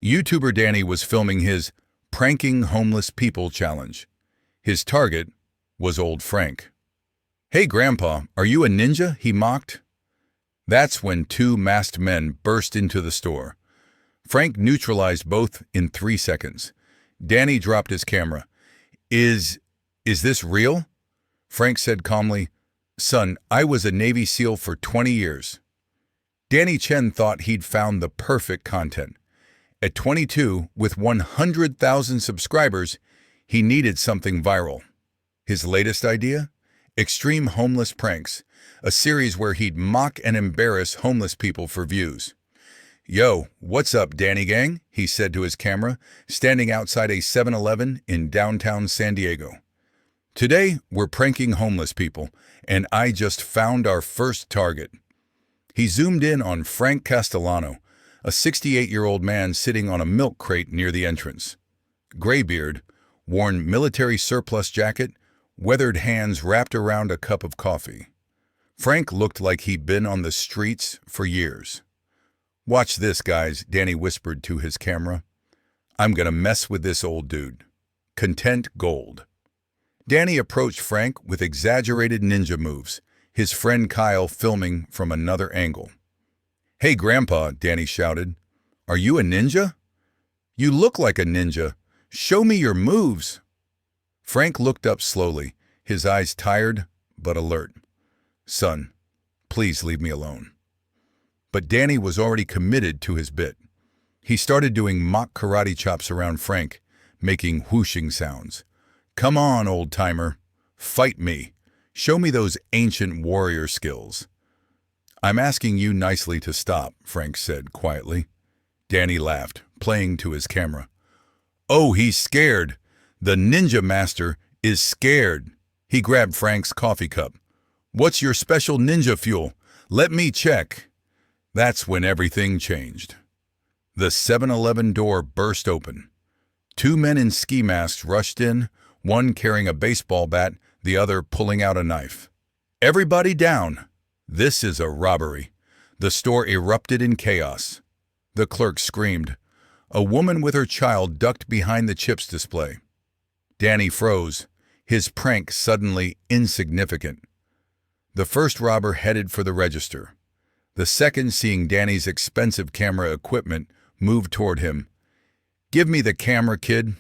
YouTuber Danny was filming his Pranking Homeless People challenge. His target was old Frank. "Hey Grandpa, are you a ninja?" he mocked. That's when two masked men burst into the store. Frank neutralized both in 3 seconds. Danny dropped his camera. Is this real?" Frank said calmly, "Son, I was a Navy SEAL for 20 years. Danny Chen thought he'd found the perfect content. At 22, with 100,000 subscribers, he needed something viral. His latest idea? Extreme Homeless Pranks, a series where he'd mock and embarrass homeless people for views. "Yo, what's up, Danny Gang?" he said to his camera, standing outside a 7-Eleven in downtown San Diego. "Today, we're pranking homeless people, and I just found our first target." He zoomed in on Frank Castellano, a 68-year-old man sitting on a milk crate near the entrance. Gray beard, worn military surplus jacket, weathered hands wrapped around a cup of coffee. Frank looked like he'd been on the streets for years. "Watch this, guys," Danny whispered to his camera. "I'm gonna mess with this old dude. Content gold." Danny approached Frank with exaggerated ninja moves, his friend Kyle filming from another angle. "Hey Grandpa," Danny shouted, "are you a ninja? You look like a ninja. Show me your moves." Frank looked up slowly, his eyes tired but alert. "Son, please leave me alone." But Danny was already committed to his bit. He started doing mock karate chops around Frank, making whooshing sounds. "Come on, old-timer. Fight me. Show me those ancient warrior skills." "I'm asking you nicely to stop," Frank said quietly. Danny laughed, playing to his camera. "Oh, he's scared. The ninja master is scared." He grabbed Frank's coffee cup. "What's your special ninja fuel? Let me check." That's when everything changed. The 7-Eleven door burst open. Two men in ski masks rushed in, one carrying a baseball bat, the other pulling out a knife. "Everybody down. This is a robbery." The store erupted in chaos. The clerk screamed. A woman with her child ducked behind the chips display. Danny froze, his prank suddenly insignificant. The first robber headed for the register. The second, seeing Danny's expensive camera equipment, moved toward him. "Give me the camera, kid."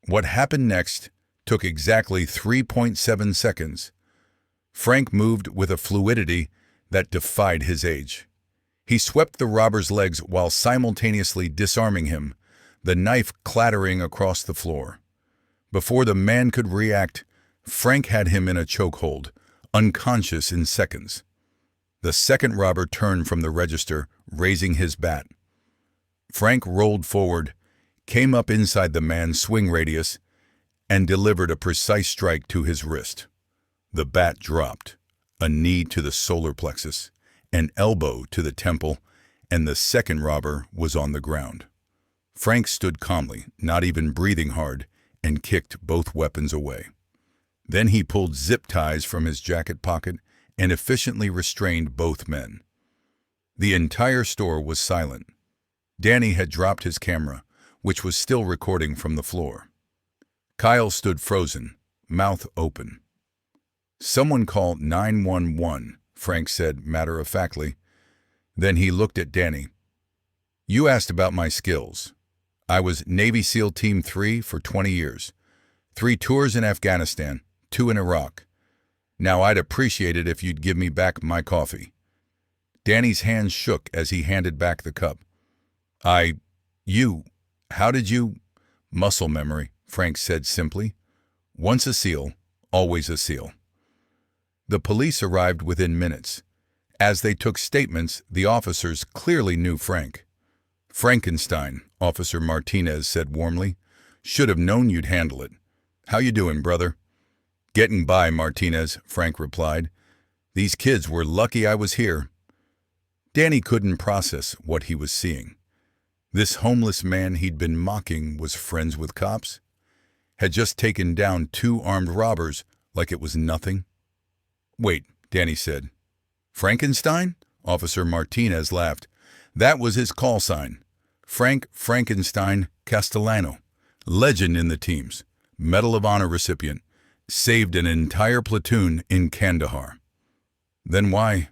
What happened next took exactly 3.7 seconds. Frank moved with a fluidity that defied his age. He swept the robber's legs while simultaneously disarming him, the knife clattering across the floor. Before the man could react, Frank had him in a chokehold, unconscious in seconds. The second robber turned from the register, raising his bat. Frank rolled forward, came up inside the man's swing radius, and delivered a precise strike to his wrist. The bat dropped, a knee to the solar plexus, an elbow to the temple, and the second robber was on the ground. Frank stood calmly, not even breathing hard, and kicked both weapons away. Then he pulled zip ties from his jacket pocket and efficiently restrained both men. The entire store was silent. Danny had dropped his camera, which was still recording from the floor. Kyle stood frozen, mouth open. "Someone call 911, Frank said matter-of-factly. Then he looked at Danny. "You asked about my skills. I was Navy SEAL Team 3 for 20 years. 3 tours in Afghanistan, 2 in Iraq. Now I'd appreciate it if you'd give me back my coffee." Danny's hands shook as he handed back the cup. How did you—" "Muscle memory," Frank said simply. "Once a SEAL, always a SEAL." The police arrived within minutes. As they took statements, the officers clearly knew Frank. "Frankenstein," Officer Martinez said warmly. "Should have known you'd handle it. How you doing, brother?" "Getting by, Martinez," Frank replied. "These kids were lucky I was here." Danny couldn't process what he was seeing. This homeless man he'd been mocking was friends with cops? Had just taken down 2 armed robbers like it was nothing? "Wait," Danny said. "Frankenstein?" Officer Martinez laughed. "That was his call sign. Frank Frankenstein Castellano, legend in the teams, Medal of Honor recipient, saved an entire platoon in Kandahar. Then why?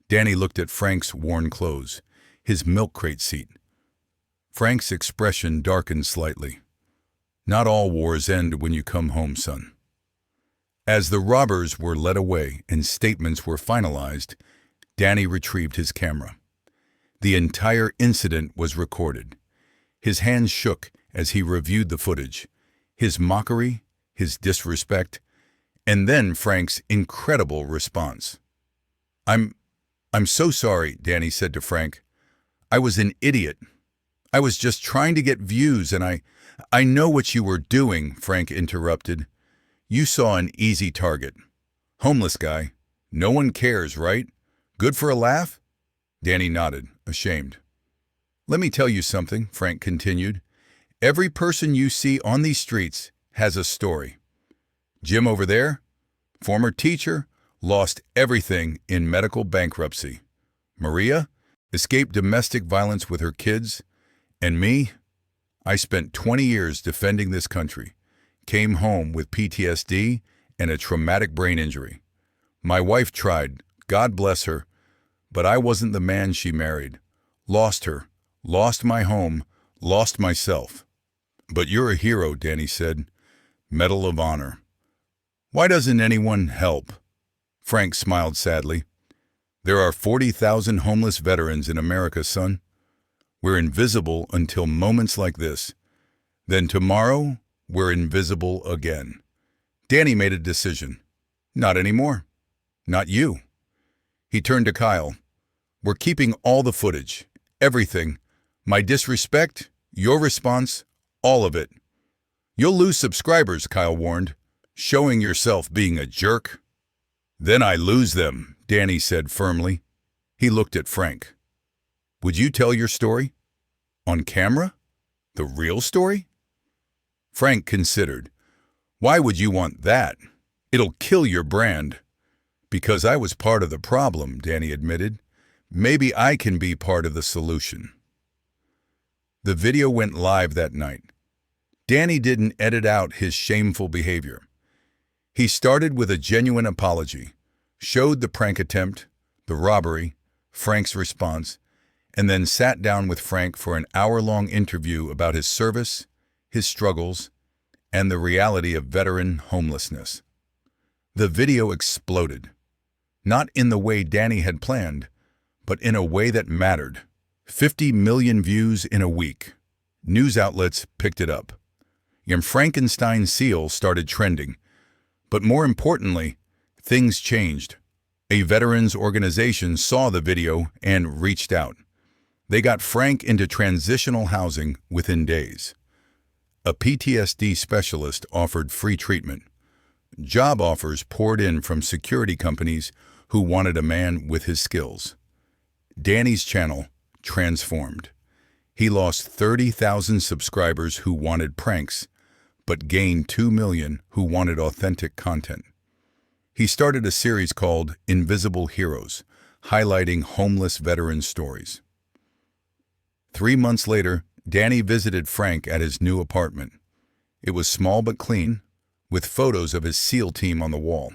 Danny looked at Frank's worn clothes, his milk crate seat. Frank's expression darkened slightly. Not all wars end when you come home, son. As the robbers were led away and statements were finalized, Danny retrieved his camera. The entire incident was recorded. His hands shook as he reviewed the footage, his mockery, his disrespect, and then Frank's incredible response. I'm so sorry, Danny said to Frank. I was an idiot. I was just trying to get views, and I know what you were doing, Frank interrupted. You saw an easy target. Homeless guy. No one cares, right? Good for a laugh? Danny nodded, ashamed. Let me tell you something, Frank continued. Every person you see on these streets has a story. Jim over there, former teacher, lost everything in medical bankruptcy. Maria escaped domestic violence with her kids. And me? I spent 20 years defending this country, came home with PTSD and a traumatic brain injury. My wife tried, God bless her, but I wasn't the man she married. Lost her, lost my home, lost myself. But you're a hero, Danny said. Medal of Honor. Why doesn't anyone help? Frank smiled sadly. There are 40,000 homeless veterans in America, son. We're invisible until moments like this. Then tomorrow, we're invisible again. Danny made a decision. Not anymore. Not you. He turned to Kyle. We're keeping all the footage. Everything. My disrespect, your response, all of it. You'll lose subscribers, Kyle warned. Showing yourself being a jerk. Then I lose them, Danny said firmly. He looked at Frank. Would you tell your story? On camera? The real story? Frank considered. Why would you want that? It'll kill your brand. Because I was part of the problem, Danny admitted. Maybe I can be part of the solution. The video went live that night. Danny didn't edit out his shameful behavior. He started with a genuine apology, showed the prank attempt, the robbery, Frank's response, and then sat down with Frank for an hour-long interview about his service, his struggles, and the reality of veteran homelessness. The video exploded, not in the way Danny had planned, but in a way that mattered. 50 million views in a week. News outlets picked it up. Your Frankenstein seal started trending. But more importantly, things changed. A veterans organization saw the video and reached out. They got Frank into transitional housing within days. A PTSD specialist offered free treatment. Job offers poured in from security companies who wanted a man with his skills. Danny's channel transformed. He lost 30,000 subscribers who wanted pranks, but gained 2 million who wanted authentic content. He started a series called Invisible Heroes, highlighting homeless veteran stories. 3 months later, Danny visited Frank at his new apartment. It was small but clean, with photos of his SEAL team on the wall.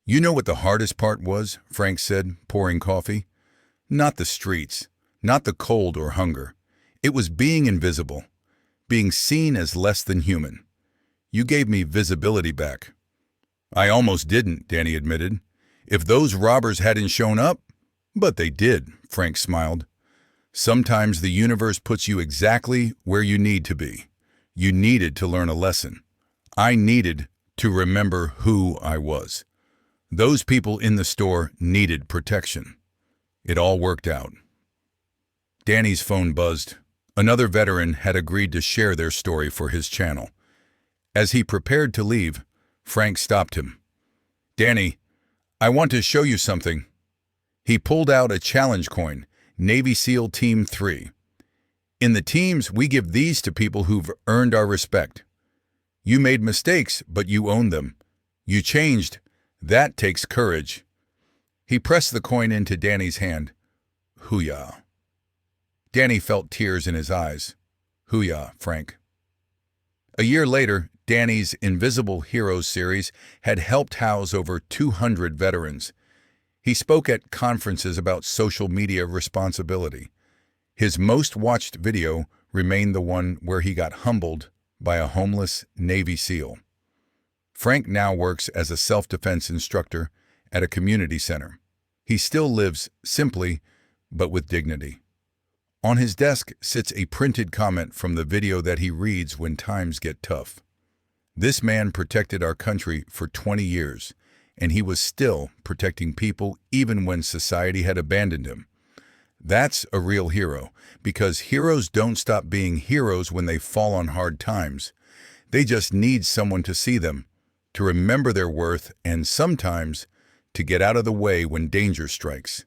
You know what the hardest part was, Frank said, pouring coffee? Not the streets, not the cold or hunger. It was being invisible, being seen as less than human. You gave me visibility back. I almost didn't, Danny admitted. If those robbers hadn't shown up, but they did, Frank smiled. Sometimes the universe puts you exactly where you need to be. You needed to learn a lesson. I needed to remember who I was. Those people in the store needed protection. It all worked out. Danny's phone buzzed. Another veteran had agreed to share their story for his channel. As he prepared to leave, Frank stopped him. Danny, I want to show you something. He pulled out a challenge coin, Navy SEAL Team 3. In the teams, we give these to people who've earned our respect. You made mistakes, but you owned them. You changed. That takes courage. He pressed the coin into Danny's hand. Hoo-yah. Danny felt tears in his eyes. Hoo-yah, Frank. A year later, Danny's Invisible Heroes series had helped house over 200 veterans. He spoke at conferences about social media responsibility. His most watched video remained the one where he got humbled by a homeless Navy SEAL. Frank now works as a self-defense instructor at a community center. He still lives simply, but with dignity. On his desk sits a printed comment from the video that he reads when times get tough. This man protected our country for 20 years, and he was still protecting people even when society had abandoned him. That's a real hero, because heroes don't stop being heroes when they fall on hard times. They just need someone to see them, to remember their worth, and sometimes to get out of the way when danger strikes.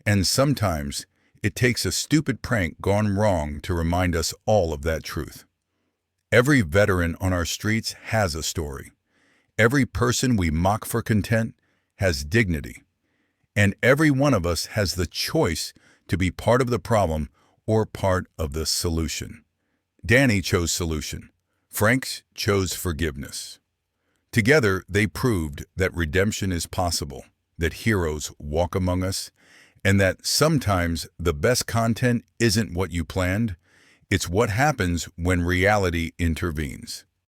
And sometimes it takes a stupid prank gone wrong to remind us all of that truth. Every veteran on our streets has a story. Every person we mock for content has dignity. And every one of us has the choice to be part of the problem or part of the solution. Danny chose solution. Frank chose forgiveness. Together, they proved that redemption is possible, that heroes walk among us, and that sometimes the best content isn't what you planned, it's what happens when reality intervenes.